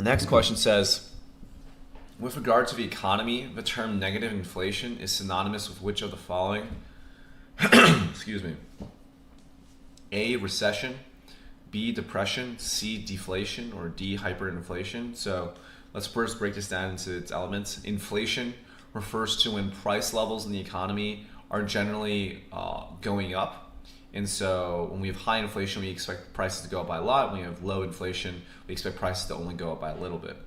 The next question says, with regard to the economy, the term negative inflation is synonymous with which of the following? Excuse me. A, recession, B, depression, C, deflation, or D, hyperinflation. So let's first break this down into its elements. Inflation refers to when price levels in the economy are generally going up. And so when we have high inflation, we expect prices to go up by a lot. When we have low inflation, we expect prices to only go up by a little bit.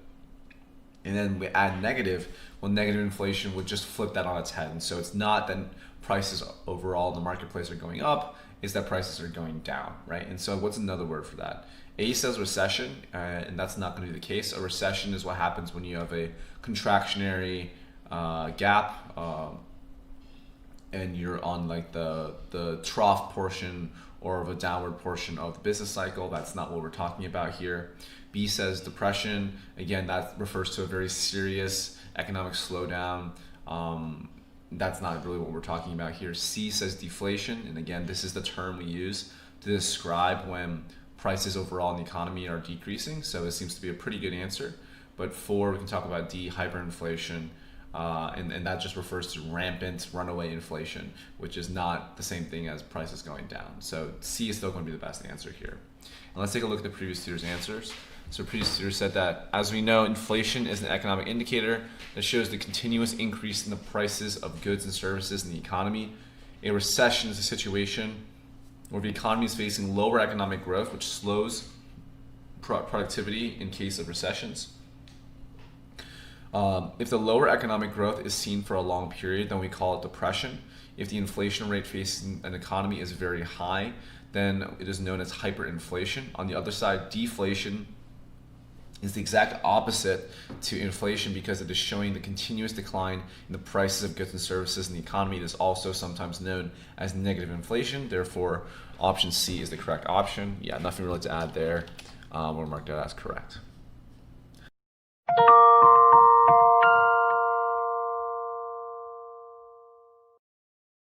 And then we add negative, well, negative inflation would just flip that on its head. And so it's not that prices overall in the marketplace are going up, it's that prices are going down, right? And so what's another word for that? A says recession, and that's not going to be the case. A recession is what happens when you have a contractionary gap, and you're on like the trough portion or the downward portion of the business cycle. That's not what we're talking about here. B says depression. Again, that refers to a very serious economic slowdown. That's not really what we're talking about here. C says deflation, and again, this is the term we use to describe when prices overall in the economy are decreasing. So it seems to be a pretty good answer. But 4, we can talk about D, hyperinflation. And that just refers to rampant runaway inflation, which is not the same thing as prices going down. So C is still going to be the best answer here. And let's take a look at the previous tutor's answers. So previous tutor said that, as we know, inflation is an economic indicator that shows the continuous increase in the prices of goods and services in the economy. A recession is a situation where the economy is facing lower economic growth, which slows productivity in case of recessions. If the lower economic growth is seen for a long period, then we call it depression. If the inflation rate facing an economy is very high, then it is known as hyperinflation. On the other side, deflation is the exact opposite to inflation because it is showing the continuous decline in the prices of goods and services in the economy. It is also sometimes known as negative inflation. Therefore, option C is the correct option. Yeah, nothing really to add there. We'll mark that as correct.